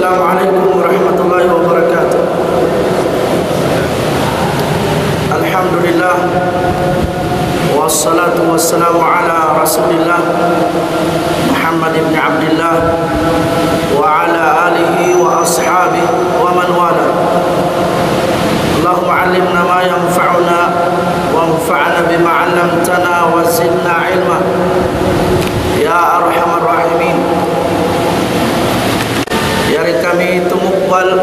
Assalamualaikum warahmatullahi wabarakatuh. Alhamdulillah, wassalatu wassalamu ala rasulillah Muhammad ibn Abdullah wa ala alihi wa ashabihi wa man wala. Allahumma allimna ma yanfa'una wanfa'na bima 'allamtana wa zidna ilma ya arhamar rahimin. Dari kami tumukbal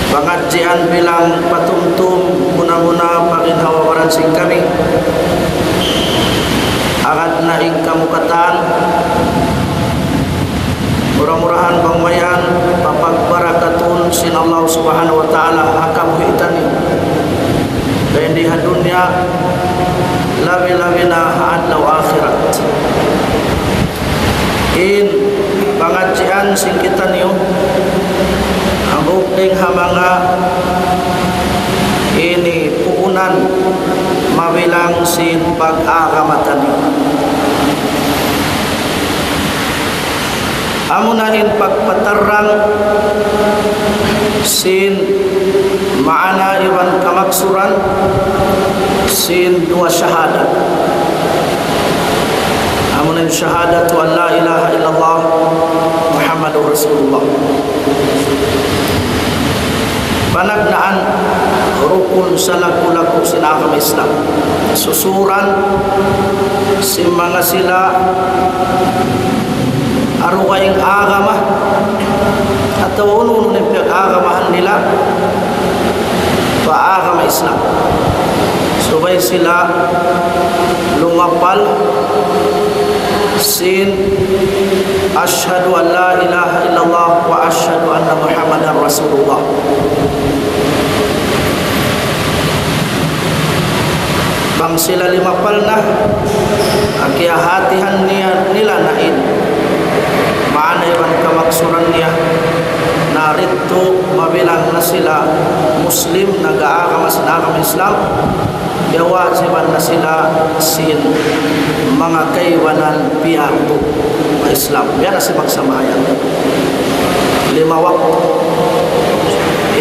pengajian bilang patumtum guna-guna paginhawa waransing kami agad na ing kamukatan murah-murahan pangmayan papagbarakatun sin Allah subhanahu wa ta'ala akamuhitan dan di dunia labi-labina adlaw akhirat in pengajian singkitan niyo ang bukting hamanga ini puunan mabilang sin pag-agamatan niyo amunahin pagpatarang sin maana iwan kamaksuran sin dua syahadat. Amunan syahadatu an la ilaha illallah Muhammadur Rasulullah. Panagnaan rukun salaku-laku sinagam Islam. Susuran si mga sila aruwayang agama atau unun ng pinag-agamahan nila paagama Islam. Subay sila lumapal sin asyhadu an la ilaha illallah wa asyhadu anna Muhammadar Rasulullah. Bang sila limapal na akiyahatihan nila nain maana yung kamaksuran niya narito mabilang na sila Muslim nag-aagama sinagam Islam yawajiban na sila sin mga kaiwanan piyato Islam yan na si magsamayan 5 waktu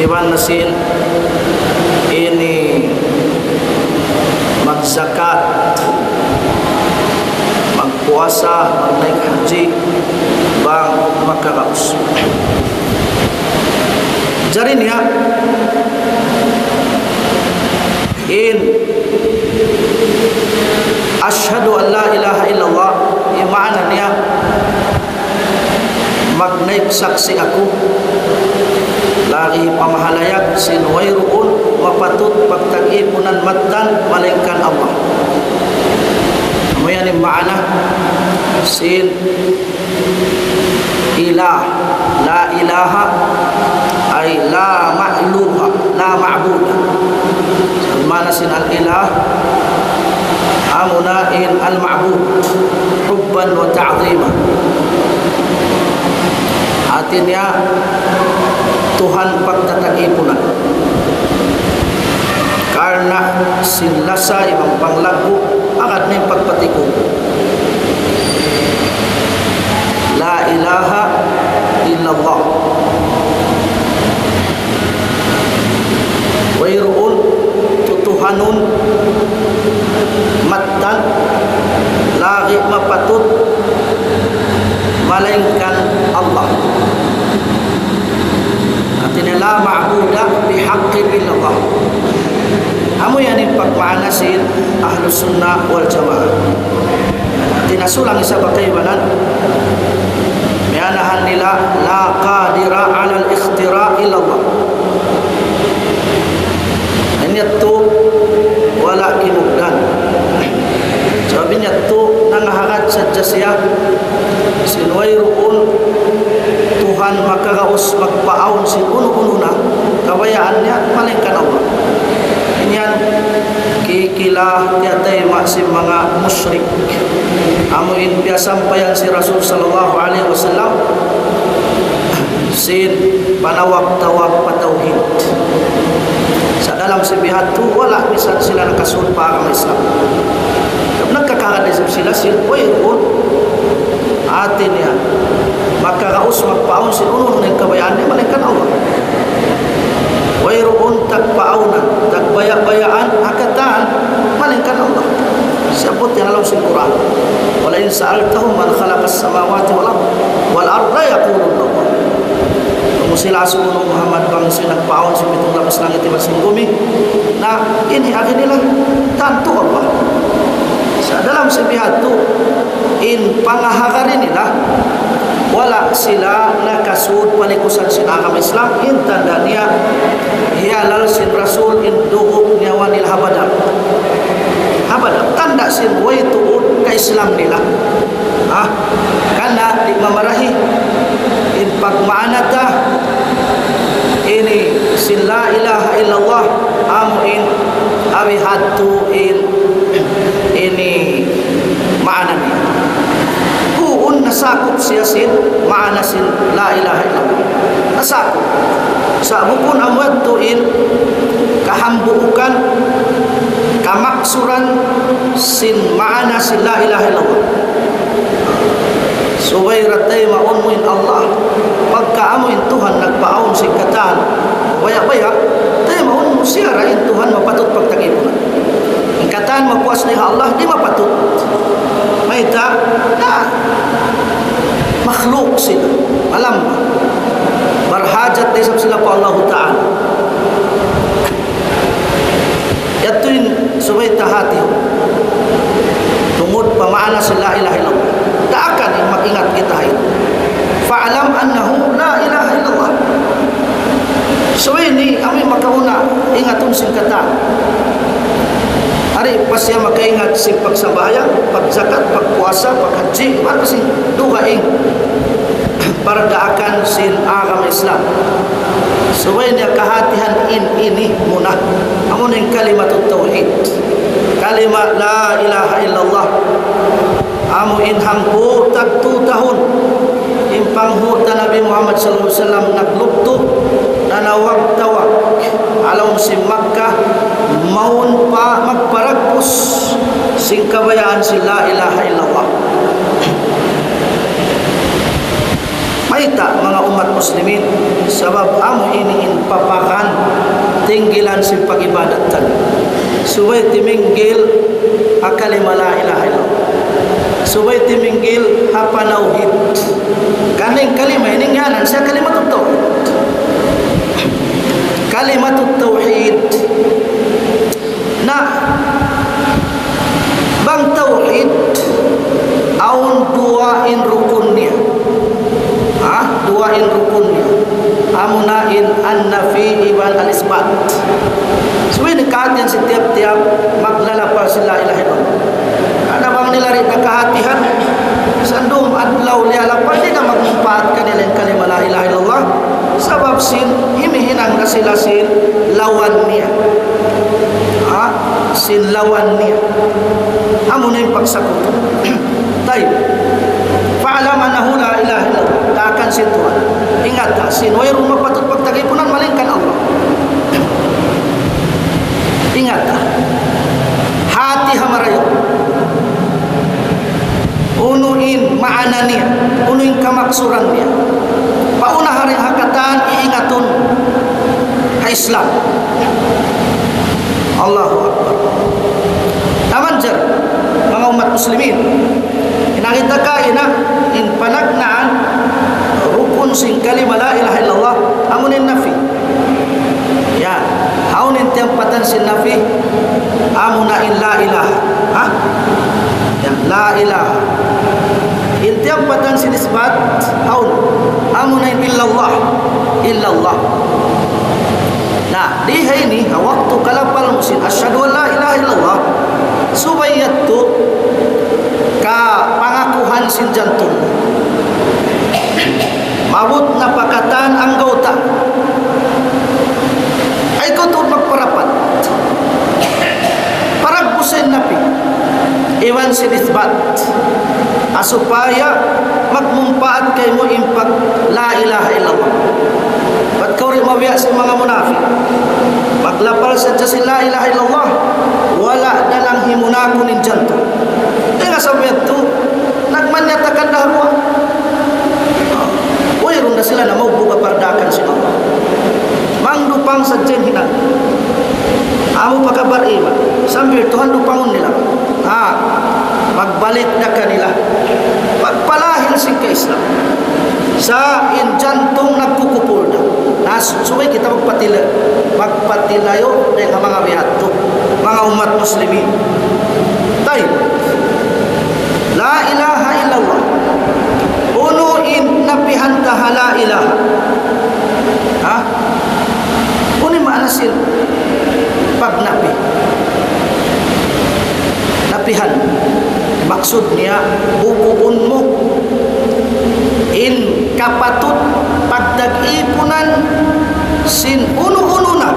iwan na sin ini magzakat magpuasa magnaik haji bang makaraos jari niya in asyhadu an la ilaha illallah imana niya magnaik saksi aku lagi pamahalayak sinwayruun mapatut pagtag-ipunan mattan malingkan Allah amoyan yung maana sin ilah la ilaha ay la ma'luha la ma'buda mana sin al ilah amuna in al ma'bud hubban wa ta'zima artinya Tuhan pagtatagipunan karena sinlasa ibang panglago agad na yung pagpatikong la ilaha illallah wayruun tutuhanun mattan lagi mapatut malaingkan Allah artinya la ma'buda bihaqqin illallah amo yan yung pagmaanasin ahlus sunnah wal jamaah tinasulang isa ba kaiwanan mayanahan nila la qadira ala al-ikhtira illallah anyattu wala kinugdan sabi niya to nangahangat sa jasya sinwayruun Tuhan makagaos magpaaon si uno-uno na kawayaan niya malingkan Allah inyan kikila tiyatay maksim mga musyrik amuin piyasampayan si Rasul sallallahu alaihi wasallam sin panawag-tawag patauhid sa dalam sibihat tu wala bisan sila nakasun pa ang Islam nagkakaradisip sila silpoy atin yan maka raus magpaon si uno ng kabayaan ni malingkan Allah. Wayroon tagpaunan, tagbaya-bayaan, akataan, malingkan Allah. Siyabot yan alam sa Quran. Wala in sa'altahum man khalaqas samawati wal arda yaqulun Allah. Kung sila suno Muhammad bang sinagpaon sa pitong labas langit iba sing bumi na ini akin nila tanto Allah. Sa dalam sabihat to in pangahagarin nila wala sila nakasud palikusan sin agama Islam in tanda niya hialal sin rasul in duhuk niyawanil habada tanda sin way tuod ka Islam nila kana di mamarahi in pagmaanata ini sin la ilaha illallah amuin abihatu in ini maana niya nasakop siya sin maana sin la ilaha illallah nasakop sa bukun amwat tuin kahambuukan kamaksuran sin maana sin la ilaha illallah subay ratay maunmuin Allah pagkaamuin Tuhan nagpaaon sin katan baya-baya tayo maunmo siya rain Tuhan mapatut pagtagipunan ang katan mapuas niya Allah di mapatut may ta na makhluk sila alam berhajat desab sila po Allah Ta'ala yatuin subay tahati tungod pamaana sa la ilaha illallah daakan yung mag-ingat kita fa'alam annahu la ilaha illallah subay ni kami makauna ingatun singkatan hari pas siya makaingat si pagsambayang, pagzakat, pagpuasa, paghaji, para si duhaing para daakan sin agama Islam. Subay niya kahatihan ini muna. Amo ning kalimatut tauhid. Kalimat la ilaha illallah. Amo inhampu tagtu tahun. Impanghu ta Nabi Muhammad sallallahu alaihi wasallam naglukto nanawag tawag alawm si Makkah maun pa magparagpus sing kabayaan si la ilaha illallah. Maita mga umat muslimin sabab amo ini papakan tinggilan si pag-ibadatan subay timinggil akalima la ilaha illallah subay timinggil hapanauhid kaning kalima ini ngalan sa kalimatut tauhid kalimatut tauhid na bang tauhid aun duain rukunnya duain rukunnya amunain an-nafi iban al-isbat suwi nekatan setiap-tiap maglalapar si la ilaha illallah ada bang nilarit na kahatihan sandum adlaw lialapar di na magmumpaatkan nila yung kalima la ilaha illallah sabab sin himihinang na sila sin lawan niya sin lawan niya amo na yung pagsagot tayo fa'alam annahu la ilaha illallah daakan si Tuhan ingat ka sin way rumah patut pagtagipunan malingkan Allah ingat ka hati hamarayo unuin maana niya unuin kamaksuran niya pauna haring hakatan iingatun ha Islam Allahu Akbar taman jar mga umat muslimin inangita ka ina in panagnaan rukun sing kalima la ilaha illallah amunin nafi ya haunin tiampatan sin nafi amuna in la ilaha ya la ilaha in tiampatan sin isbat haun amuna in illallah nah di ini waktu kalapal musin asyhadu an la ilaha illallah subayattu ka pangakuhan sin jantung mabut na pakatan ang gauta ay kutud magparapat paragbusin napi iwan sinisbat supaya magmumpaat kay mo impak la ilaha illallah ba't kau rin mabiya sa mga munafik maglapal sa si la ilaha illallah wala na lang himunako nin jantung. Nga sabi ito, nagmanyatakan na huwa. sila na buka pardakan si Allah. Mangdupang sa dyan hinang. Amo pagkabar iba. Sambil Tuhan dupangon nila. Magbalik na kanila. Pagpalahil sing ka Islam. Sa injantong nagkukupul na. Nasubay kita magpatilayo ng mga biyato. Mga umat muslimin. Tayo. La ilaha illallah. Unuin napihantaha la ilaha. Unin maanasil pagnapi. Napihan. Maksud niya, bukuun mo. In kapatut pagdag-ipunan sin uno-uno na.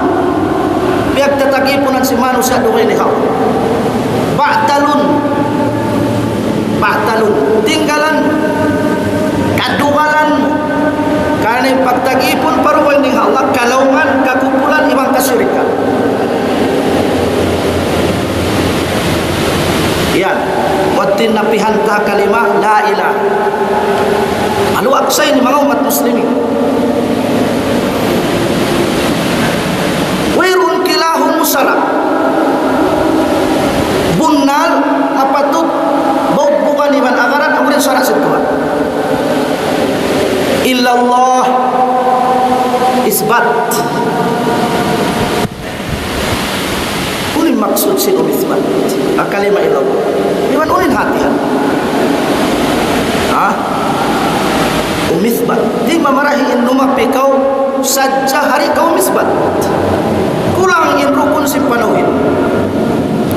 Biag tatag-ipunan si manusia doon ni Hawa. Ba'talun. Tinggalan. Kadugalan. Karena yung pagtag-ipon paruway ni Allah, kalauman, kakumpulan, ibang kasyirikan. Yan. Watin napihanta kalimah la ilaha. Aksay ni mga umat muslimin. Wairun kilahum musala. Bunnal apatut bukan iman agaran amurin suara Tuhan. Illallah isbat. Unin maksud si isbat. Kalimah illallah. Iman unin hatihan. Umisbat. Di mamarahin numapi kau saja hari kau misbat. Kulang in rukun si panuhin.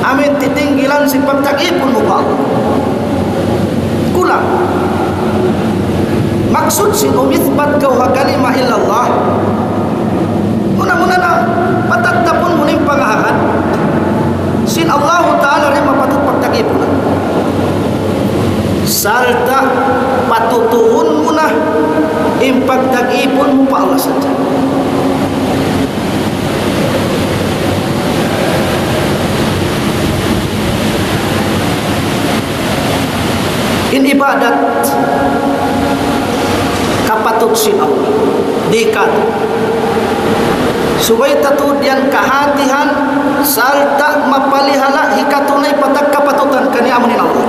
Amin titinggilan si pagtag-ipon mo pa. Kulang. Maksud si umisbat kau kalimah illallah. Muna-muna na patatapon mo ning pangahakan. Sin Allah Ta'ala rin mapatut pagtag-ipon. Salta patutuhun mo na impagtag-ipon mo pa Allah saja. In ibadat kapatut sin Allah dikat subay tatudian kahatihan salta mapalihala hikatunay patag kapatutan kaniya mo ni Allah.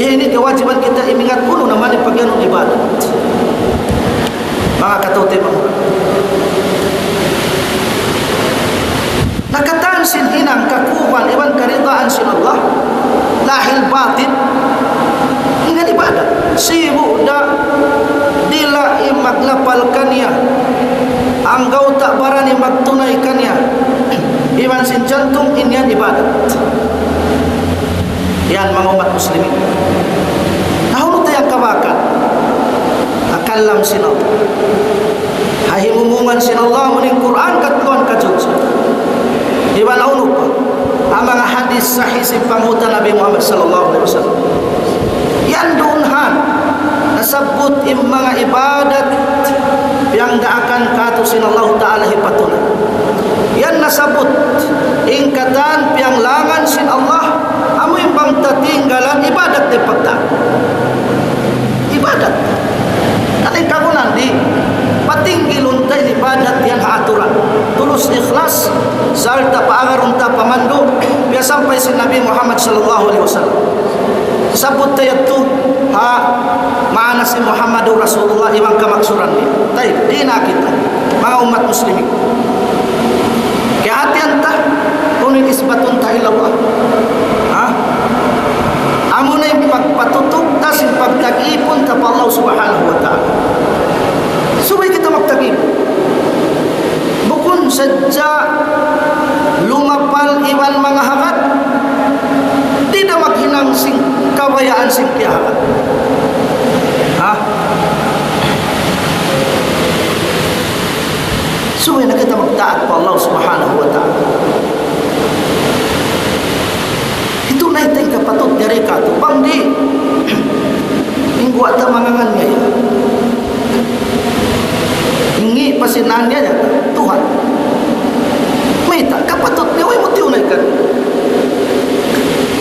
Ini kewajiban kita ingat puno naman yung pagyanong ibadat. Mga katote mga. Nakataan sin hinang kakuman iwan karidaan sin Allah. Lahil batin. Ingat ibadat. Sibu da dila imaglapal kanya. Anggaw tak barani magtunay kanya. Iwan sin jantung inyan ibadat. Yan mga umat muslimin. Nahulog tayong kabakan. Akalam sinallah. Hahimumungan sinallah muning Quran katluan kajutsa. Iba nahulog pa. Ang mga hadis sahih si panghutan Nabi Muhammad sallallahu alaihi wasallam. Yan doonhan. Nasabot yung mga ibadat yang daakan kato sinallahu ta'ala hipatunan. Yan nasabot. Ingkatan piyang langan sin Allah. Amoy bang tatinggalan ibadat di pagta. Ibadat. Aning kagunan di patinggilun tayo ibadat yan haaturan. Tulus ikhlas salta paangarunta pamando biya sampai si Nabi Muhammad sallallahu alaihi wasallam. Sabut tayo tu maana si Muhammadur Rasulullah ibang kamaksuran ni. Tayo di na kita mga umat muslimin. Kaya hatian ta kunin isbatun ta ilallah. Amo na yung pagpatutok tas yung pagtag-ipon ta pa Allah subhanahu wa ta'ala. Subay kita magtag-ipon. Bukun sadya lumapal iwan mga hangat, di na maghinang sing kabayaan sing kiyahan. Subay na kita magtaat pa Allah subhanahu wa ta'ala. Ito na itay kapatid dari kato. Bang di minggu at mangangan niya yan. Hingi pasinan niya Tuhan. May ta kapatid niya. Way mo tiyunay ka.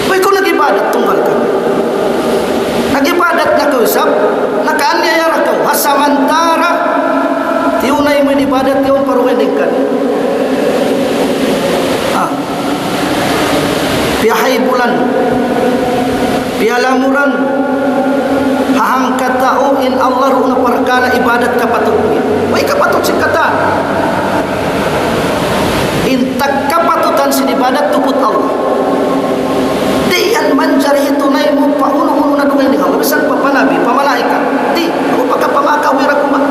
Way ko nag-ibadat tunggal ka. Nag-ibadat na kausap. Nakaan niya in Allah runa perkara ibadat kapatutnya. Wai kapatut singkatan. Intak kapatutan sin ibadat tuput Allah. Dian manjari itu naik mupa ulu na dungai ni Allah. Bisan pa nabi, pamalaikat. Di, upaka pamaka wirakuma,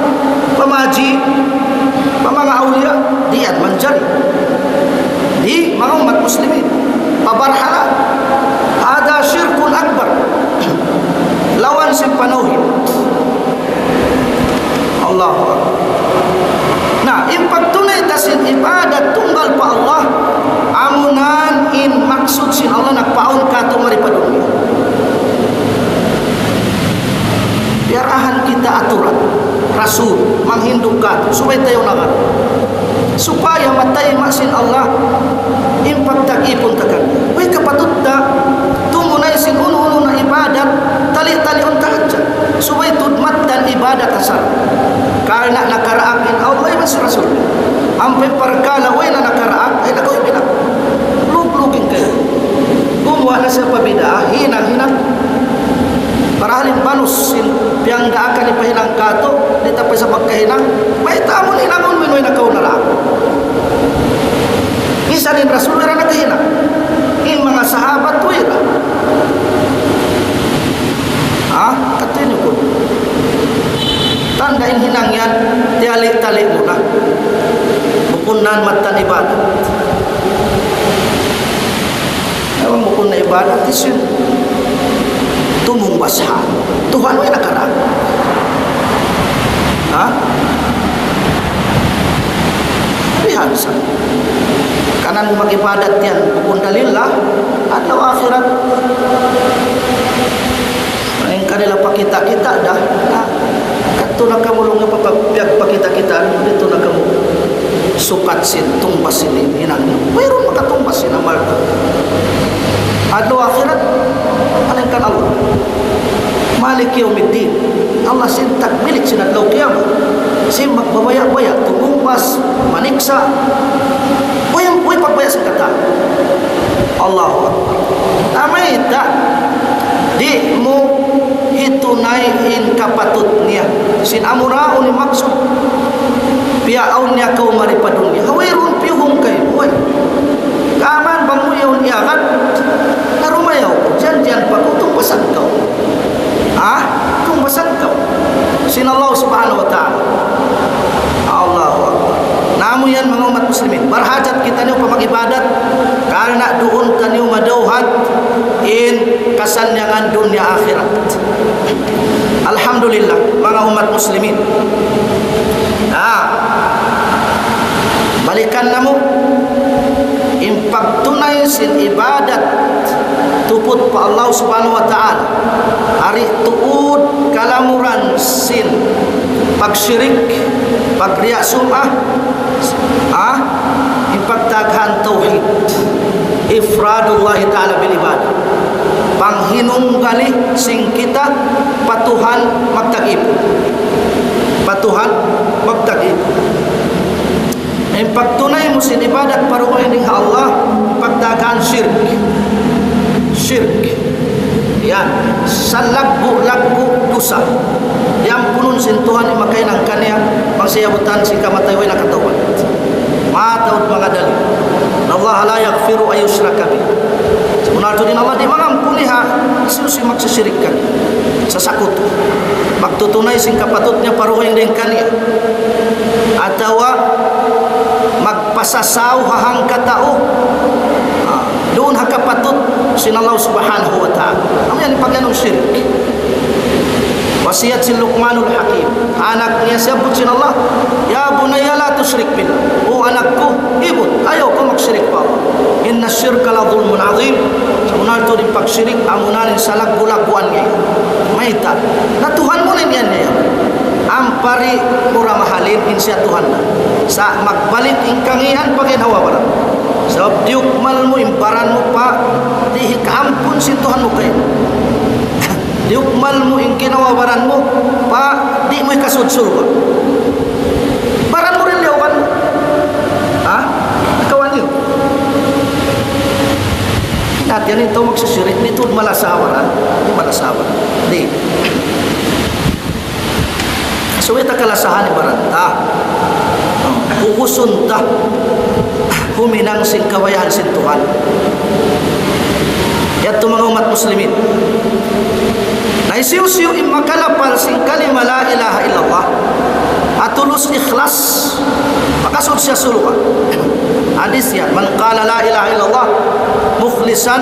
pamaji, pamanga aulia. Dian manjari. Di mga umat muslimin. Pabarhala. Ada syirkun akbar. Lawan si panauhin. Allahu Akbar. Nah, impak tunai tasin ibadat tunggal pa Allah. Amunan in maksud sin Allah nak paun kato maripa dunia. Biar ahan kita aturan Rasul menghindukkan supaya tayo nakan, supaya matai maksin Allah impak tak ipun takkan. Wai kapatut da tumunay sin unu na ibadat tali-tali unta aja supaya tudmat dan ibadat asal. Karena nakaraakin Allah mas Rasul. Ampai perkala wai na nakaraak ay nakoy binak. Lug-lugin kayo. Gumawa na siya pabidah, hinang-hinang. Parahalin banus yang dah akan dipahinang kato di tapay sa pagkahinang may tamon hinangon mo na nakaw na lang. Isa rin Rasul na nakahinang. Yung mga sahabat tuwira. Katin ko. Tandain hinang yan, tialik-talik mo na. Bukunan matan ibadat. Ewan bukun na ibadat, isin. Tumung basah. Tuhan ay nakaraan. Lihat sa. Kanan mag-ibadat yan. Bukun dalillah. Atau akhirat. Yang kanila pakita-kita dah. Kato na kamulong nga papapiyag pakita-kita. Dito na kamu sukat sin, tumbas sin inang. Mayroon makatumbas sin ang marka. Atau akhirat. Alingkan Allah. Malik yaumiddin. Allah sintak milik sinadlaw kiamat. Simak babaya-baya, tumumpas, maniksa. Uy pagbaya sa kata. Allahu Akbar. Namay tak. Di mo itunayin kapatutnya. Sin amuraon ni maksud. Piyaon niya kau maripadunya. Hawirun piyuhong kayo. Uy. Kaman banguyaw niya kan. Narumayaw. Janjian pa kung tungpasan kau. Tungpasan kau. Sin Allah subhanahu wa ta'ala. Allahu Akbar. Namun yan mga umat muslimin, berhajat kita niyo pamagibadat karena doon taniyo madauhat in kasanyangan dunia akhirat. Alhamdulillah mga umat muslimin. Balikan namo impak tunai sin ibadat tuput pa Allah subhanahu wa ta'ala. Ari tuud kalamuran sin pagsyirik, pagriya sum'ah, ipagtaghan tauhid, ifradullah ta'ala bil ibadah, panghinunggali sing kita patuhan magtagip, patuhan magtagip. Pagtunay mo sin ibadat paruhay ning Allah, pagtaghan syirk yan sa lagbu dosa yang punun sin Tuhan ni makainang kanya pangsiyabutan si kamatay way nakatawan matawad mga dali Allah la yaghfiru ay yushraka bih. Sebenarnya din Allah di mangampuni susi magsasirikkan sa sakuto magtutunay sin kapatutnya paruhay ning kanya atawa magpasasaw hahang katao doon hakapatut sin Allah subhanahu wa ta'ala. Ang yan ipagyanong syirik. Wasiat si Luqmanul Hakim, anak niya siyabot sin Allah, ya bunayya la tusyrik billah. O anakku, ibut, ayaw ko magsyirik pa Allah. Inna syirka la dhulmun azim. Sebenarnya itu di pagsyirik amunanin salag bulakuan niya. Maita. Na Tuhan mo rin yan niya. Ampari murah mahalin insya Tuhan na. Sa magbalik ingkangian pagin hawa barang. Sebab diukmal mo imparan mo pa di kaampun sin Tuhan mo kayo. Diukmal mo ing kinawabaran mo pa di mo ikasud surga. Baran mo rin liyawan mo. Kawan niyo. Natin ito magsasyirik nito malasawaran. Di malasawaran. Di. suwita kalasahan ibaranta ugusun ta huminang sing kawayahan sin Tuhan. Yato mga umat muslimin naisiw-siw imakalapal sing kalima la ilaha illallah atulus ikhlas makasud siya suluha. Hadis yan, man qala la ilaha illallah mukhlisan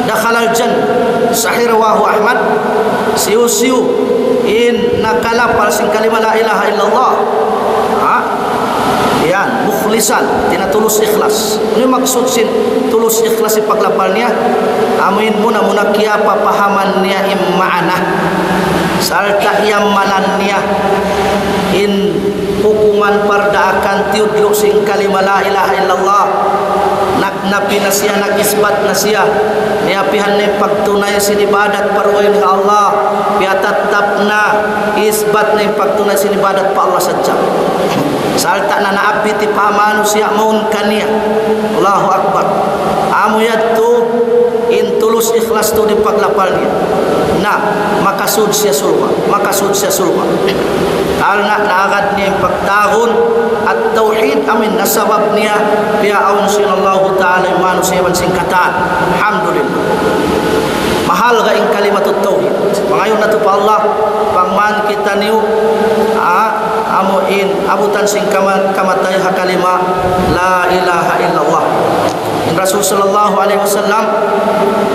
dakhala al-jannah, sahih rawahu Ahmad. Siw-siw in nakalapal sing kalima la ilaha illallah yan mukhlisan tinatulus ikhlas. Ano maksud sin tulus ikhlas si paglapal niya? Amin muna kia papahaman niya immaana sarta yamanan niya in hukuman pardaakan tiudlo sing kalima la ilaha illallah napi na siya, nag-isbat na siya niyapihan na pagtunay sinibadat paruwayon ka Allah piatatap na isbat na pagtunay sinibadat pa Allah sadya salta na naapiti pamano siya maun kaniya. Allahu Akbar. Amo yadto intulus ikhlas to di paglapal niya na makasud siya sulwa karena naagad niya yung pagtahon at tauhid amin nasabab niya biyaon sinallahu ta'ala imanu siya man singkatan. Alhamdulillah mahal ga yung kalimatut tauhid pangayon na to pa Allah pangman kita niyo amuin abutan sing kamatay ha kalima la ilaha illallah. In Rasul sallallahu alaihi wasallam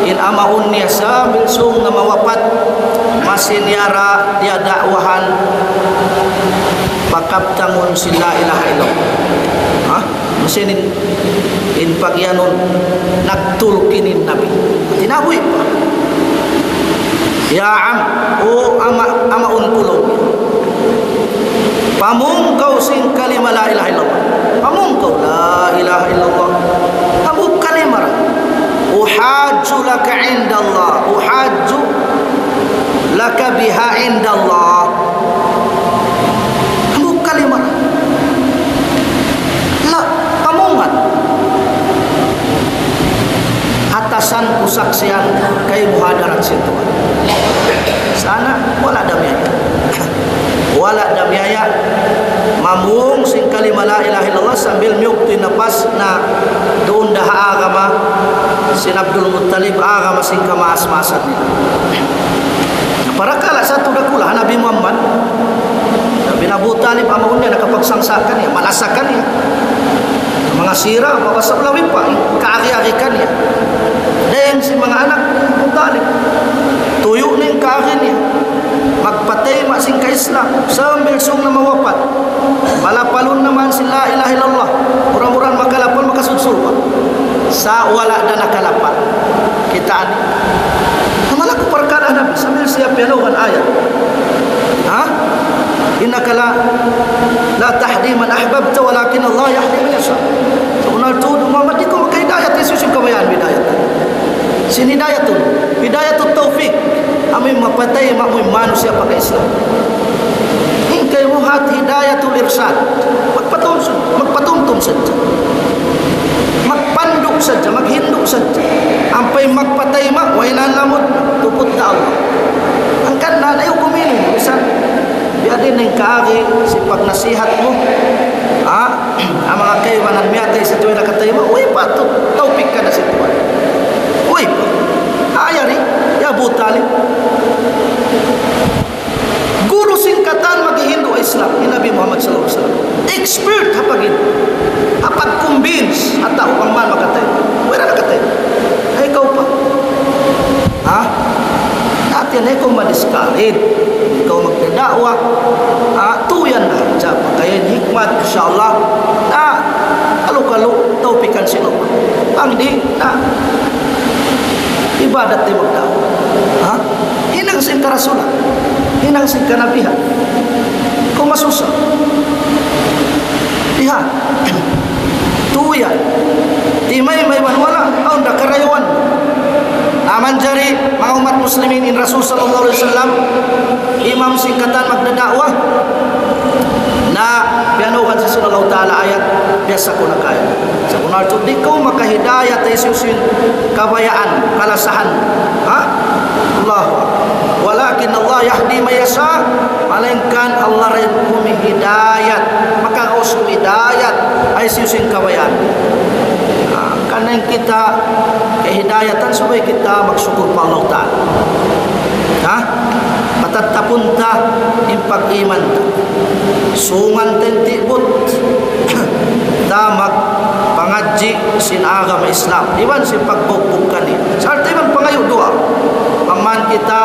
in amaun niya sa bilsung na mawapat masin yara dia dakwahan pakaptangon si la ilaha illallah masin in pagyanon nagtulkinin nabi tinaboy pa ya am o amaun kulong pamungkaw sing kalima la ilaha illallah pamungkaw la ilaha illallah abu kalimar uhajju laka indallah uhajju laka biha indallah abu kalimar la pamungan atasan kusaksian kay muhadarat situ sana wala damyaya mamung sing kalima la ilaha illallah sambil myukti napas na doon daha agama sin Abdul Muttalib agama sing kamaas-maasan niya para kala satu dakula Nabi Muhammad Nabi Abu Talib amaun niya nakapagsangsakan niya malasakan niya mga sira mapasablawi pa kaari-arikan niya dahil si mga anak Abu Talib tuyo ning kaari niya magpatay masing ka Islam sambil sung na mawapat malapalon naman si la ilaha illallah murang-murang makalapal makasudsulpa sa wala na nakalapal kitaan namalaku perkara Nabi sambil siap yanuhan ayat innaka la tahdi man ahbabta walakin Allah yahdi man yasha sabunal tudu Muhammad iku makahidayat Yesus yung kabayan bidayat sin hidayatut taufiq amin mapatay mamoy manusia pakai Islam hingkay mo hat hidayatul irsyad magpatumtum saja magpanduk saja maghinduk saja ampay magpatay ma wainan lamot tupot ta Allah ang kanda na yung kuminin bisan biadin ng kaagi si pagnasihat mo ang mga kaywanan miyatay sa tuwi na katay mo uy pa taupik ka na si Tuhan uy pa ayari ya Abu Talib guru singkatan maghihindu Islam ni Nabi Muhammad sallallahu alaihi wasallam expert hapagin hapag convince at tao pang man makatay wala nakatay ay ikaw pa natin ay kung madiskalid ikaw magdadakwa tuyan na sa pagkayan hikmat insyaAllah kalo taupikan sila ang di ibadat di magdakwa hinang sing karasulan hinang sing kanabihan kung masusah lihat tuyan timay may manwala ang dakarayawan aman jari mga umat muslimin in Rasul sallallahu alaihi wasallam imam singkatan magdadakwah na pianuhan sa sallallahu ta'ala ayat biasa ko na kaya sa kunar to di ko makahidayat ay susin kabayaan kalasahan Allah walakin Allah Allah yahdi may yasha, malingkan Allah rin hidayat. Maka usul hidayat ay siyusing kawayan. Karena kita kehidayatan supaya kita magsyukur pa Allah Ta'ala. Patatapunta impag iman sungan tentibut damak pangaji sin agama Islam iban si pagbukbukan ni sarta iban pangayo doa paman kita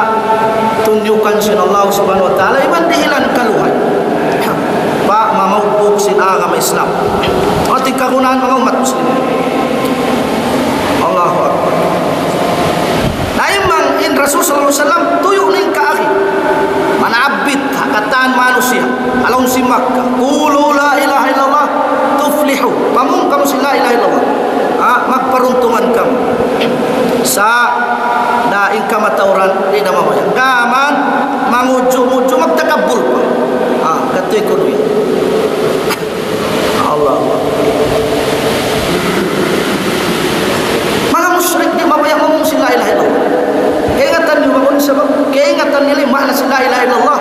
tunjukkan sin Allah Subhanahu wa taala iban dihilan kaluhan pa mamaubuk sin agama Islam ati kagunaan mga umat muslimin. Allahu akbar. Naimang in Rasul sallallahu alaihi wasallam tuyo ning kaagi manabit hakatan manusia along si Makkah qulu la ilaha illallah tuflihu pamung kamu si la ilaha illallah magperuntungan kamu sa daing kamatauran di damamaya gaman manguju-uju magtakabul katoy kuno ya Allah mga musyrik di mamaya mamung si la ilaha illallah kaingatan niyo bangun sabab kaingatan nila makna si la ilaha illallah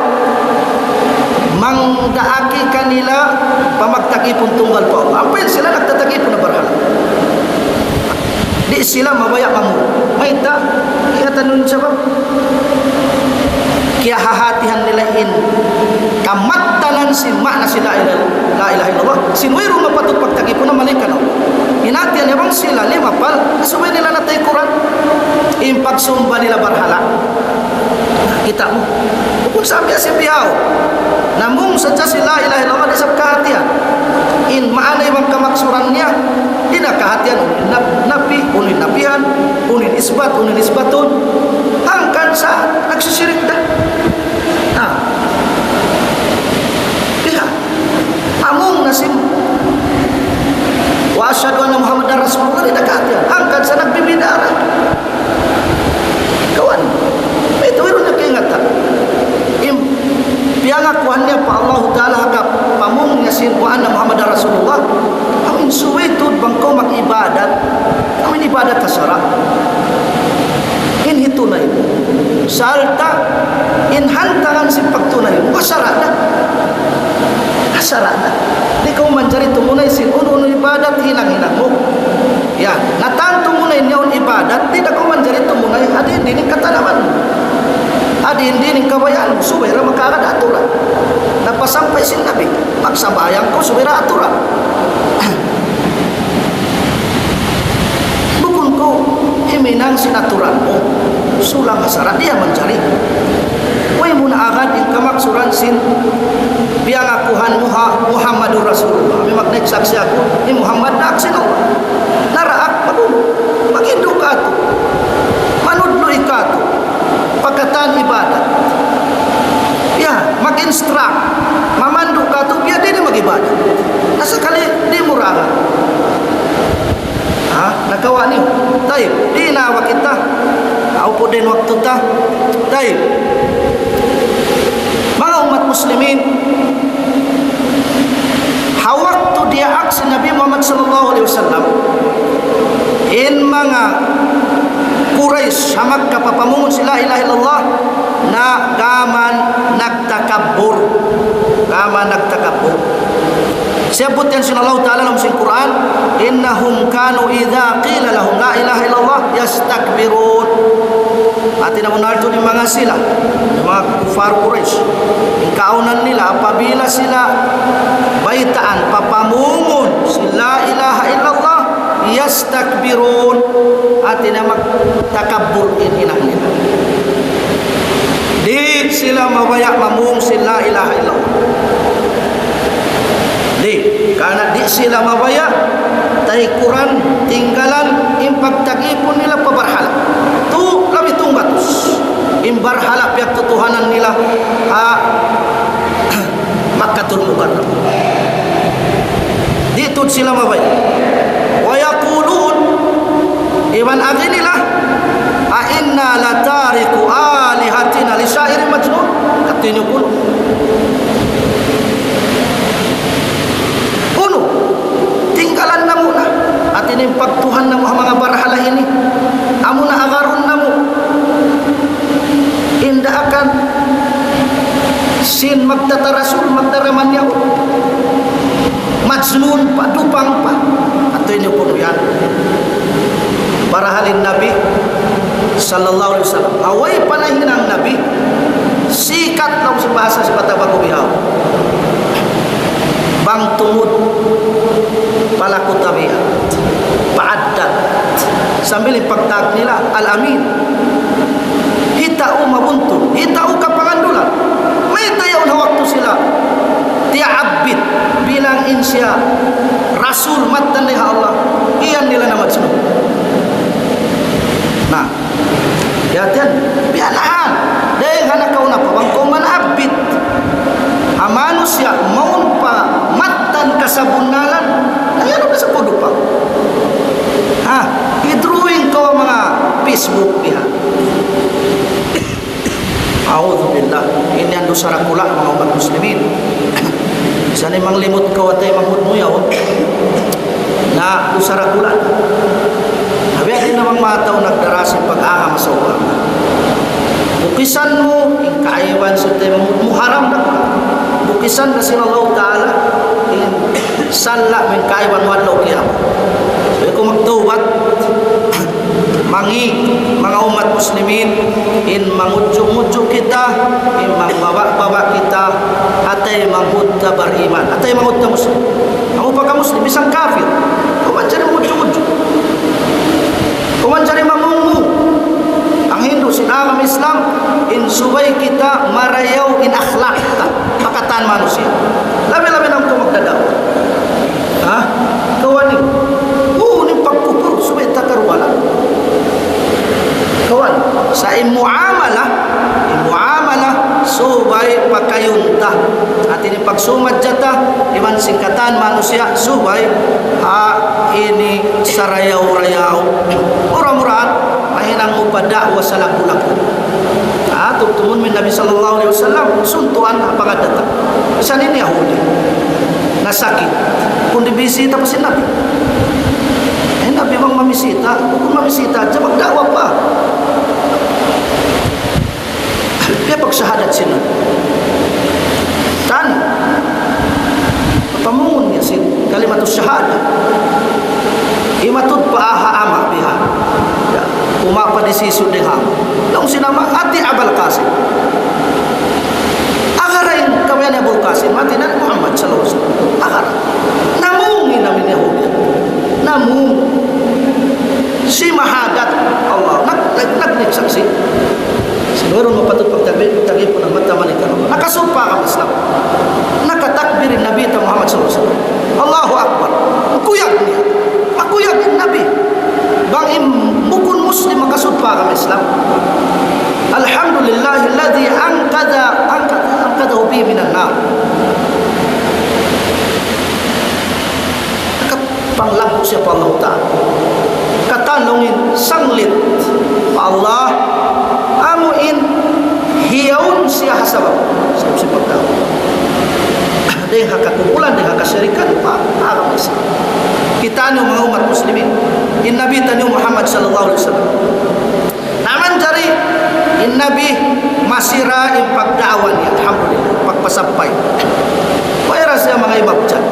mangdaaki kanila pamagtakipon tunggal pa Allah apel sila nagtatakipon na barhala di sila mabaya mamu maita kaingatan niyo sabab kaya hahatihan nila in kamatanan si makna si la ilaha illallah sinwiro mapatut pagtakipon na malikan inatian yabang sila lima pal asubay nila natay Quran impagsumba nila barhala kita mo kung sabi si piyaw namung sadya si la ilaha illallah di sab kahatian in maana ibang kamaksuran niya ina kahatian napi unin napihan unin isbatun hangkan sa nagsisirik na piha amung nasim wa asyhadu anna Muhammadar Rasulullah di kahatian hangkan sa nagbibidara kawan itu wirun keingatan piangakuannya pa Allah Ta'ala hakap pamung yasin wa anna Muhammadar Rasulullah amin suwitud bangko mag-ibadat amin ibadat tasara in hitunay salta in hantangan si pagtunay kasarada di kau mencari tumunay sin uno ibadat hilang mo ya natang tumunay niyaon ibadat tidak kau mencari tumunay adin dini katanaman adin dini kabayan subira makagad aturan napasampay sin nabi magsabayang ko subira aturan bukun ko himinang sinaturan mo sulang asara dia mencari way muna agad yung kamaksuran sin biang akuhan Muhammadur Rasulullah may magnaigsaksi ako ni Muhammad na aksin Allah naraak magindok ka ito manudloy ka ito pagkatan ibadat mag-instruct mamandok ka ito biya din mag-ibadat nasa kali di murahan nagawa niyo tayo di inawa kita aupo din waktu ta tayo mga umat muslimin hawak tu dia aksi Nabi Muhammad sallallahu alaihi wasallam in mga Quraisy hamak kapapamungon sila ilaha illallah na gaman nagtakabbur sebut yang sunallahu ta'ala dalam sing Quran innahum kanu idza qila lahum la ilaha illallah yastakbirun atina munarto ni mga sila mga kufar Quraisy ingkaunan nila apabila sila baitaan papamungon la ilaha illallah yastakbirun atina magtakabbur inhinang nila di sila mabaya mamung sila ilaha illallah di karena di sila mabaya tay Quran tinggalan impagtakipon nila pabarhala tu labi tunggatus imbarhala pihak tutuhanan nila Makkatul Mukarram di tu sila mabaya wa yaqulun iman aginilah a inna latariku alihatina li syairin majnun katanya pun tinggalan namu na at ini pagtuhan ng mga barhala ini amo na agarun namu inda akan Quran. Para halin Nabi sallallahu alaihi wasallam away panahin ang Nabi sikat lang si bahasa si Batabago bihaw bang tumud palaku tabiat paadat sambil ipagtag nila al-amin hitau mabuntu hitau kapangandulan may tayaw na waktu sila tiabid bilang insya rasul matan ni Allah iyan nila na magsunod. Nah yatan bianaan dahil hanakaw na pa kung manabit ang manusia maun pa matan kasabunalan ayan na sa pudo pa i-drawing ko mga Facebook biha a'udzubillah ini ang dosarakula mga umat muslimin sana mang limot ko atay manghud mo yaw na dosarakula nabi din namang mataw nagdarasin pag-anga masawa bukisan mo kaiwan sa tayo muharam na bukisan na sila Allah Ta'ala sanla min kaiwan wadlaw kiyam so kung magtubat mangi mga umat muslimin in mangudyo-mudyo kita in mangbaba-baba kita atay manghudta bariman atay manghudta muslim ang upag ka muslim isang kafir kumansari mudyo-mudyo kumansari mamungu ang Hindu sinagam Islam in subay kita marayaw in akhlaq pakataan manusia labi-labi nang tumagdadaw kawani ni pagkupur subay takarwala kawan sa imuamala subay pakayunta at ini pagsumad jata iman singkatan manusia subay ini sarayaw-rayaw murah-murahan mahinang upada wa salaku-laku tugtumun min Nabi sallallahu alaihi wasallam suntuan apagadata isa ini Yahudi nasakit kung dibisita pa si Nabi Nabi bang mamisita kung mamisita aja magdawa pa dia pagsyahadat sila tan pamungun niya sin kalimatus syahada imatut paaha ama biha ya umapa disisu dengan nung sinama ati Abul Qasim agarain kawyan Abul Qasim mati na Muhammad sallallahu alaihi wasallam agara namungin namin Yahudi namung si mahadat Allah nagsaksi siguro mapatut pagtagbi po ng mata malikan nakasumpa ka Islam nakatakbirin Nabi Muhammad sallallahu alaihi wasallam Allahu Akbar kuyag niya akuyag ng Nabi bang mukun muslim makasumpa ka Islam alhamdulillahilladzi angkadahu bi minan nar nakapanglapo siya pa Allah Ta'ala katanungin sanglit pa Allah amuin hiyaun siya hasabab sa pagdaw dahil hakakumpulan dahil hakasyarikan pa araw isa kita niyo mga umat muslimin in Nabi taniyo Muhammad sallallahu alaihi wasallam naman jari in Nabi masira yung pagdaawan niya alhamdulillah pagpasampay wala siya mga ibab dyan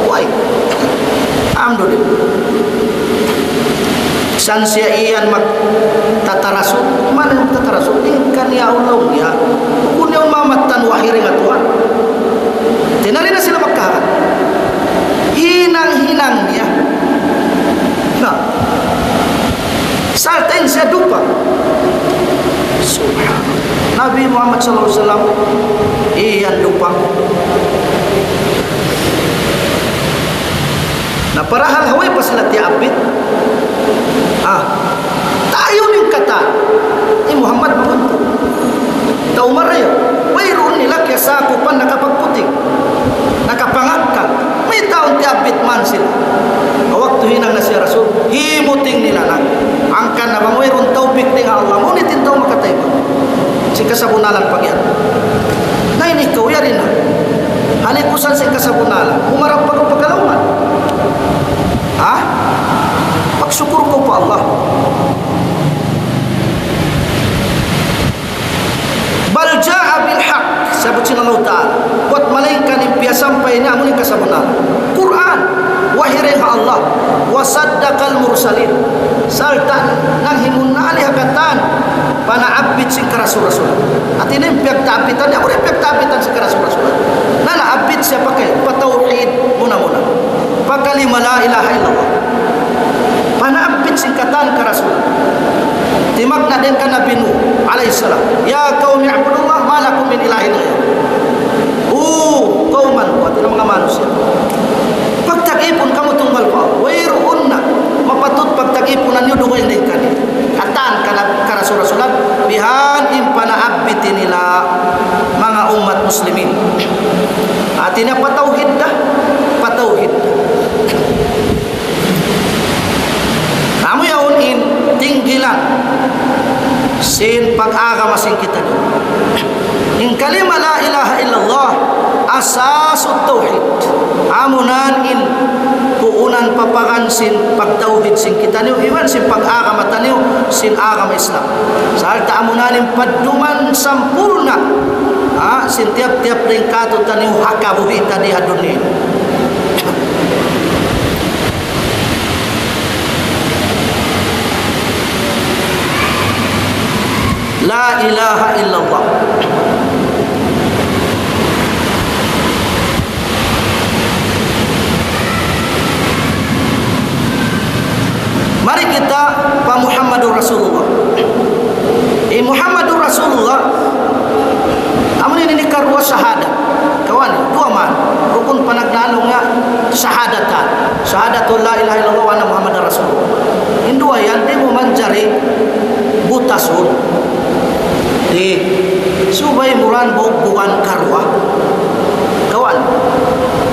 why alhamdulillah san siya iyan magtatarasot mana yung tatarasot kan ya Allah ya kung yung mamatan wahiring at Tuhan tinari na sila magkakat hinang-hinang niya na saltain siya dupa subhanallah Nabi Muhammad sallallahu alaihi wasallam iyan dupa na parahal haway pa sila tiapit tayo ning kata ni Muhammad magunto daw marayo mayroon nila kaya sa akupan nakapagputing nakapangakal may taon tiapit man sila waktu hinang na siya Rasul himuting nila na angkan na bang mayroon taubik ni Allah ngunit daw makatay ba si kasabunalan pagyan na ini ikaw yarin na halikusan si kasabunalan umarap pag pagkalawan pagsyukur ko pa Allah bal jaa bil haq sabut sina Allah Ta'ala buat malaikat impiya sampai na amun kasabunan Quran wahireng Allah wa saddaqal mursalin saltan nang himunna ali hakatan panaabit sing rasul-rasul atine piag taapitan ya ure piag taapitan sing rasul-rasul nana abit siya pakai patauhid muna-muna pakalima la ilaha illallah panaabit singkatan ka rasul timak na din ka Nabi Nuh alaihi salam ya qaumi ibudullah ma lakum min ilahin ghayr kauman wa tina mga manusia pagtagipon kamu tunggal pa wairuunna mapatut pagtagiponan nyo dugoy din kani katan ka rasul-rasulat bihan impanaabiti nila mga umat muslimin atina patauhid dah patauhid kamu yaunin tinggilan sin pag-agama sing kita in kalima la ilaha illallah asasut tauhid amunan in puunan papakan sin pagtauhid sin kita niyo iwan sin pag-agama taniyo sin agama Islam salta amunanin paduman sampurna sin tiap-tiap ringkato taniyo hakabuhi tadi adunin la ilaha illallah mari kita pa Muhammadur Rasulullah Muhammadur Rasulullah amun ini karwa syahadat kawan dua man rukun panaglalong nga syahadatul la ilaha illallah wa anna Muhammadar Rasulullah in dua yan di mo manjari butasun di subay muran buwan karwa kawan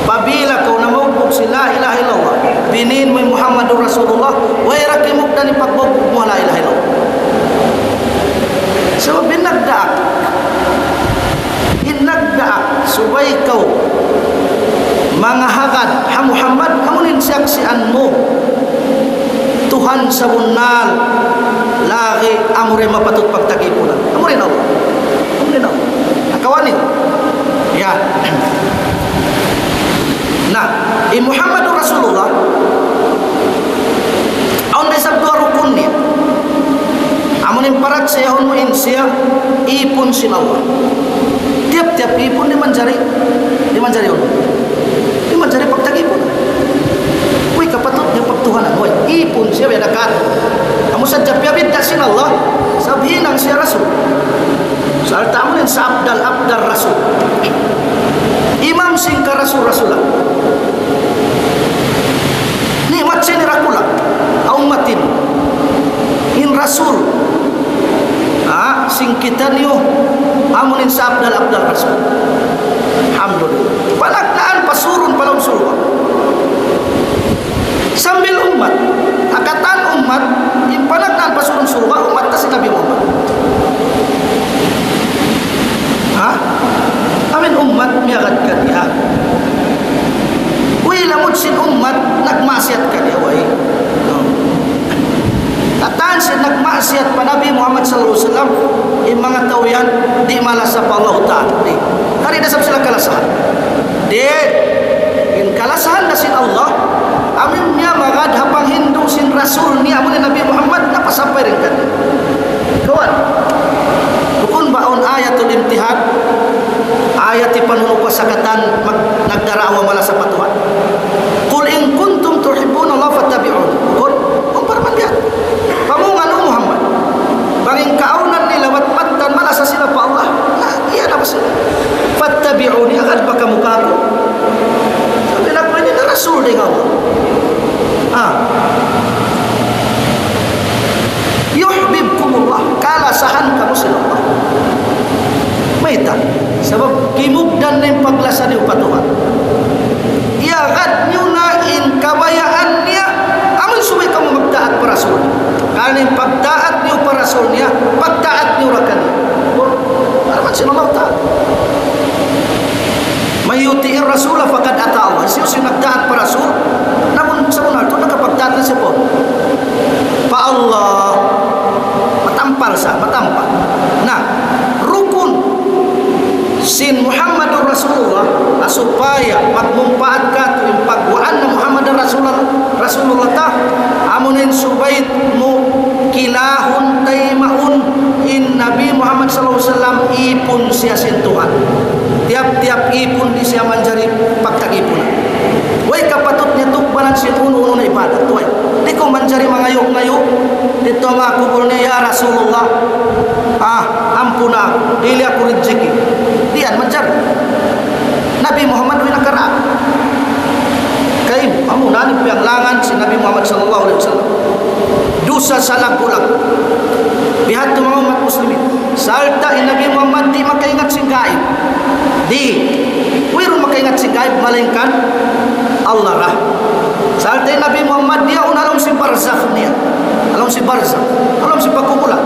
pabila kau namubog si la ilaha illallah binin mo Muhammadur Rasulullah way rakimok na ni pagbubog mo la ilaha illallah sebab binagdaak subay kau mga hagad ha Muhammad amunin saksian mo Tuhan sa bunal lagi amure mapatut pagtagipunan amurin Allah akawanin ya nah Muhammadur Rasulullah aun desab dua rukun ni amunin parat sayahun mo insya ipun sinallah tiap-tiap ipun di manjari Allah di manjari pagtagipunan wih kapatutnya pagtuhanan wih ipun siya beda kat kamu saja piabid kasin Allah sabhinang siya rasul soal tamunin sa abdal rasul imam singka rasul-rasulah nikmat sini rakula aumatin in rasul sing kita niyo amunin sa abdal rasul alhamdulillah palagdaan pasurun palang surga sambil umat akatan umat yung palagdaan pasurun surga umat ta si Nabi Muhammad amin umat miyagad ka niya uy lamod sin umat nagmasyat ka niya way Tataan siya nagmasyat pa Nabi Muhammad sallallahu alaihi wasallam yung mga tawian di malasa pa Allah Ta'ala di hari nasab sila kalasahan di in kalasahan na sin Allah amin niya magad hapang Hindu sin Rasul niya mo ni Nabi Muhammad napasampay rin ka kawan bukun baon ayatul imtihad ayat ipanuno pasagatan nagdarawa malasa patuhan qul in kuntum tuhibbuna Allah fattabi'un qul umparman diyan pamungan Muhammad banging kaunan nila watpatan malasa sila pa Allah iya na ba sila fattabi'uni agad pa kamukha ko sabi na ko ini na Rasul din Allah yuhibbukumullah kalasahan kamu sila Allah may ta sabab kimugdan na yung paglasa niyo patuhan iagad niyo na in kabayaan niya amin sumay ka mo magdaat para Rasul kanin pagdaat niyo para Rasul niya pagdaat niyo rakan niya para man sila Allah mayuti'ir Rasul faqad ata Allah siya nagdaat para Rasul namun sa unar ito nakapagdaat na siya po pa Allah matampal nah rukun sin Muhammadur Rasulullah supaya magmumpaat ka yung pagwaan na Muhammadur Rasulullah ta amunin Subaid mu kilahun taimaun in Nabi Muhammad sallallahu alaihi wasallam ipun sia sentuhan tiap-tiap ipun di sia manjari pakta ipun way kapatutnya tukbalan si unu na ibadat way di ko manjari mangayok-ngayok dito makubulnya ya Rasulullah ampuna dili aku rezeki dian manjar Nabi Muhammad wina kara kaim amu nani pianglangan si Nabi Muhammad sallallahu alaihi wasallam dosa salah pulang bihat tu umat muslimin salta Nabi Muhammad di makaingat sing gaib di wirun makaingat sing gaib malingkan Allah rah salta Nabi Muhammad dia unalong si barzakh niya along si barzakh along si pakubulan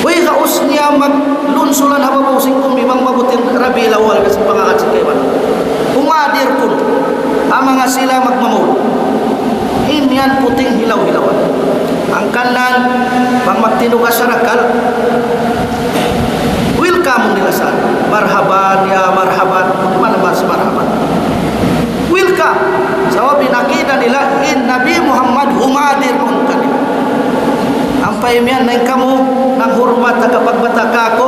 way kaus niya maglunsulan hababaw singkum imang mabutin rabi lawal kasi pangangat si kaiwan umadir pun amang sila magmamul inyan puting hilaw-hilawan ang kanan pang magtinuga sarakal welcome nila sa marhaban ya marhaban mana ba si marhaban welcome sawabi nakita nila in Nabi Muhammad humadir pun kanila ang paimian na kamu nang hormat na kapag bataka ko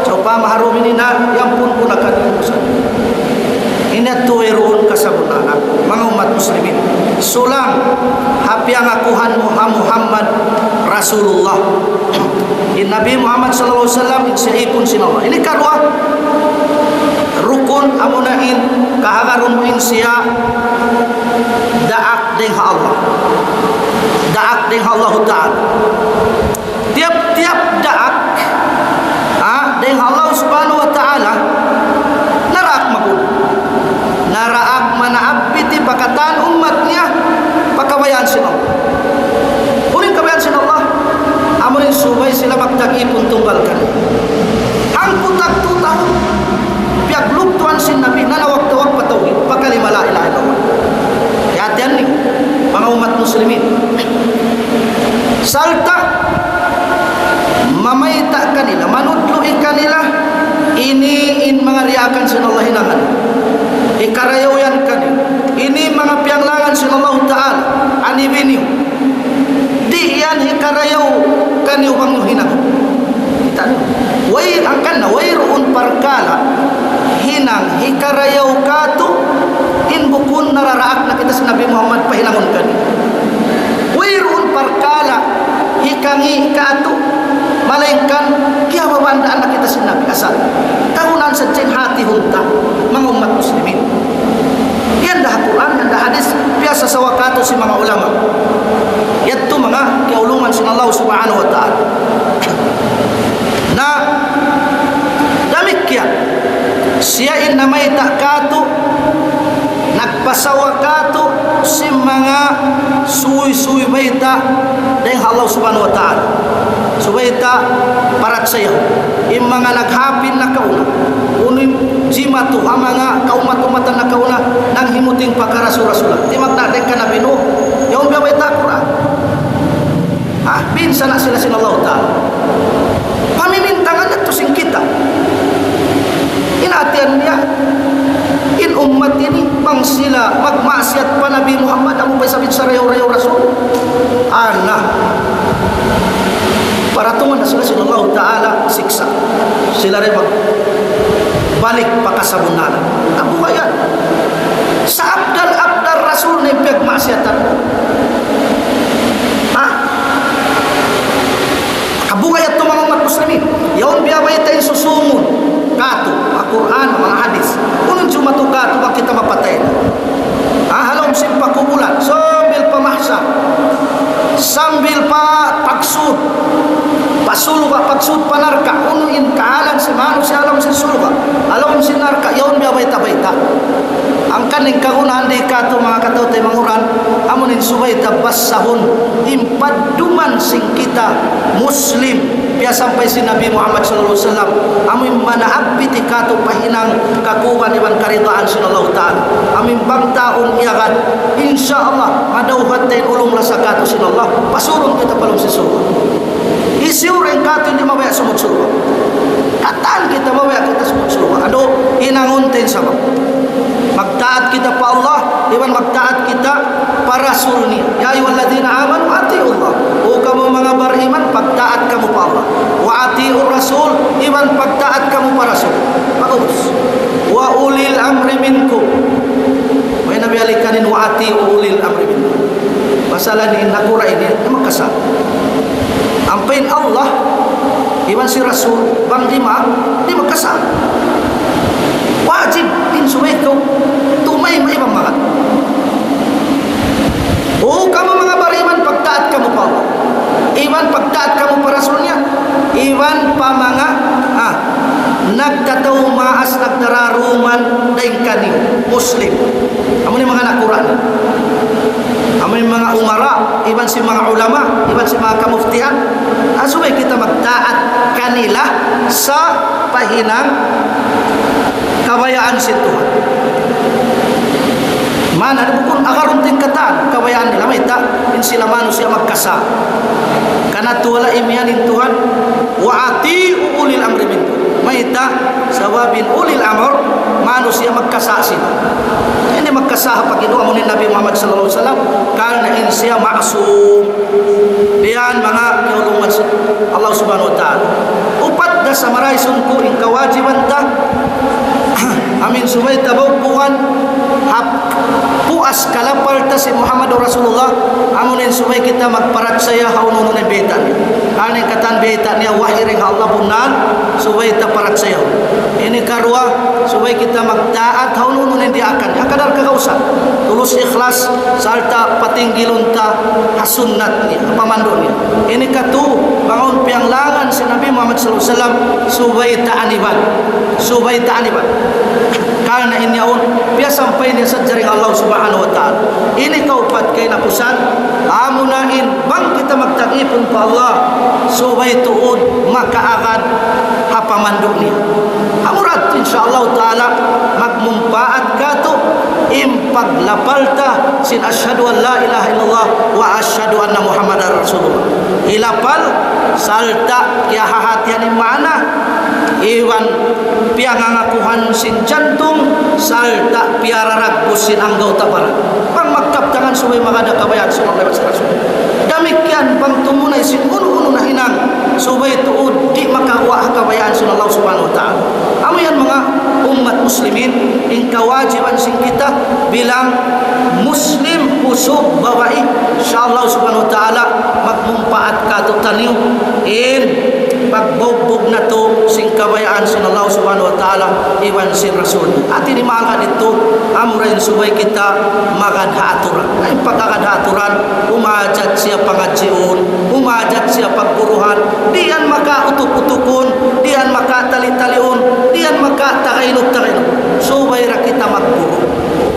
so pa maharumin na yang pun ko nakalimusan inatuwiroon kasabunan mga umat muslimin sulang hapi ang akuhan Muhammad Rasulullah in Nabi Muhammad sallallahu alaihi wasallam siya ipon sinama ini karwa rukun amunain kahangaron mo siya daak deng Allah daak deng Allah Ta'ala tiap-tiap daak deng Allah subhanahu wa ta'ala naraak magul naraak manaabiti pakatan umatnya pakabayaan sinong uling kabayaan sinong Allah amunin subay sila magtag-ipon tunggalkan ang putak tutahon piag luktuan sin Nabi nanawag-tawag patawid pakalima la ilaha illallah hati-hatian ni mga umat muslimin salta mamayta kanila manudluin kanila ini in mga riakan sin Allah hinangan ikarayawan kanila ini mga pianglangan sin Allah Ta'ala anibiniw di yan ikarayaw kaniw bang hinangan way angkan na wayroon parkala hinang hikarayaw kato in bukun nararaak na kita sa Nabi Muhammad pahinangon kani wayroon parkala hikangi kato malengkan kaya babandaan na kita sa Nabi asal tahunan sa cing hati hunta mga umat muslimin yan dah Quran yan dah hadis biasa sa wakato si mga ulama yato mga kiaulungan sin Allah subhanahu wa ta'ala na damikya siya in namay takato nagpasawa kato si mga suy-suy bayta dahil Allah subhanahu wa ta'ala subayta parat sayaw yung mga naghapin na kauna unin jimatu ang mga kaumat-umatan na kauna nang himuting pagkarasura-sura di magnatin ka na binu yung bayta Quran pinsa na sila sin Allah ta'ala pamimintangan na to sing kita inatian niya in umat ini bang sila magmasyat pa Nabi Muhammad ang upay sabit sa rayaw-rayaw rasul para tungan na sila sin Allah ta'ala siksa sila rin magbalik pakasabunan ako kayan sa abdal rasul na yung pagmasyatan kabungay at mga umat muslimin yaon biyabay tayo susumun kato Quran mga hadis unang sumatu kato bang kita mapatay na halom sin pakubulan sambil pamahsa sambil pa pagsud pasuluga pagsud panarka unuin kahalan si manok si alam si suluga alam si narka yaon biyabay tabayta ang kaning kagunahan di kato mga katawtay manguran amunin subay tabassahun impaduman sing kita muslim biya sampai si Nabi Muhammad sallallahu alaihi wasallam amin manaabiti kato pahinang kakuban iban karidaan sin Allah ta'ala amin bangtaon iyagat insyaallah madawhat tayo ulong la sa kato sin Allah pasurong kita palong si surga isiureng kato hindi mabaya sumut surga kataan kita mabaya kita sumut surga ano inanguntin sa Magtaat kita pa Allah, iban magtaat kita pa Rasul niya. Ya ayyuhalladzina amanu atiiullah. O kamu mga beriman, pagtaat kamu pa Allah. Wa atiiur Rasul, iban pagtaat kamu pa Rasul. Bagus. Wa ulil amri minkum. May Nabi alikanin wa atiiu ulil amri minkum. Masalah ni nakura ini makasal. Ampain Allah, iban si Rasul, bang lima, di makasal. Wajib insuway kau tumay may pamagat. O kamu mga beriman, pagtaat kamu pa Allah. Iban pagtaat kamu pa Rasulnya. Iban pa mga nagtataw maas nagdararuman daing kaniyo Muslim. Amo ni mga nakuran. Amo ni mga umara, iban si mga ulama, iban si mga kamuftian. Asubay kita magtaat kanila sa pahinang kabayaan si Tuhan. Mana bukun agarun tingkatan kabayaan nila may ta in sila manusia magkasa. Kana tuwala imianin Tuhan wa atiiu ulil amri minkum. May ta sawabin ulil amr manusia magkasa sila. Ini magkasa pag inuwa ni Nabi Muhammad sallallahu alaihi wasallam kana in siya maksum. Diyan mga kiulungan Allah subhanahu wa ta'ala. Upat da sa maray sungko in kawajiban ta amin subay tabukuhan puas kalapal ta si Muhammad Rasulullah amunin subay kita magparat saya haununo ni betan kaning katan betan niya wahiring Allah bunan subay ta parat saya ini karua subay kita magtaat haununo ni di akan akadar kagausan tulus ikhlas sarta patinggilon ta hasunnat ni pamando niya ini katu bangun pianglangan si Nabi Muhammad sallallahu alaihi wasallam subay ta aniban karena ini yaun biasa sampai ni sa jaring Allah subhanahu wa ta'ala ini kaupat kay napusan amunain bang kita magtagipon pa Allah subay tuod makaagad hapamandog niya amurat insyaallah ta'ala magmumpaat kato impaglapalta sin asyhadu an la ilaha illallah wa asyhadu anna muhammadar rasulullah hilapal salta kaya hahatian mana iwan piangangakuhan sin jantung salta piara ragpus sin anggaw taparan pang magkaptangan subay magada kabayan sallallahu alaihi wasallam damikian pang tumunay sin uno-uno na hinang subay tuod di makawa kabayaan sallallahu subhanahu wa ta'ala amayan mga umat muslimin in kawajiban sin kita bilang muslim pusok bawaih insyaallah subhanahu wa ta'ala magmumpaat kato taniw in pagbubog na to sing kabayaan sin Allah subhanahu wa ta'ala iwan sin Rasul ati ni mga dito amurain subay kita magadhaturan ay pagkakadhaturan umajat siya pangajiun umajat siya pagpuruhan diyan makautuk-utukon diyan makatali-taliun diyan makatakainok-takainok subay ra kita magpuro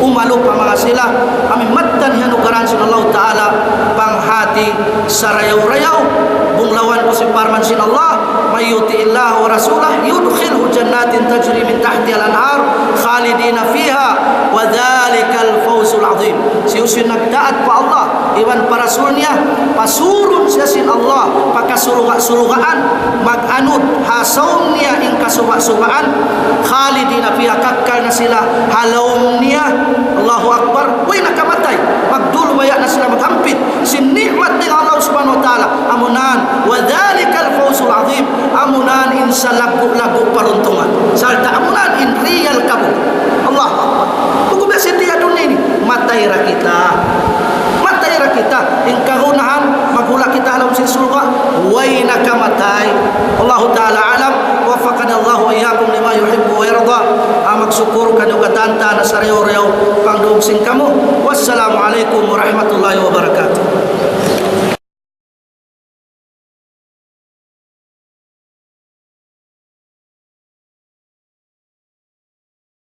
umalo pa mga sila amin mattan hanugaran sin Allah ta'ala panghati sarayaw-rayaw bunglawan ko si parman sin Allah may yuti'illah wa rasulah yudkhilhu jannatin tajri min tahtiha al-anhar khalidina fiha wa dhalikal fawzul azim siusin nagtaat pa Allah iwan pa rasulnya pasurun siya sin Allah pakasuruga-surugaan mag-anod hasaw niya in kasuga-sugaan khalidina fiha kakkal na sila halawm niya Allahu Akbar way nakamatay magdulubaya na sila maghampit sin nikmat ng Allah subhanahu wa ta'ala amunan wa dhalikal fawzul azim amunan in sa lagu-lagu paruntungan salta amunan in real kabul Allah kung biasa dia dunia ini matay ra kita in kahunahan maghula kita alam sin surga way nakamatay Allah ta'ala alam wafaqanallahu wa iyyakum lima yuhibbu wa yarda magsyukur kanu katanta na sariyo-riyo pangduog sing kamo wassalamu alaikum warahmatullahi wabarakatuh.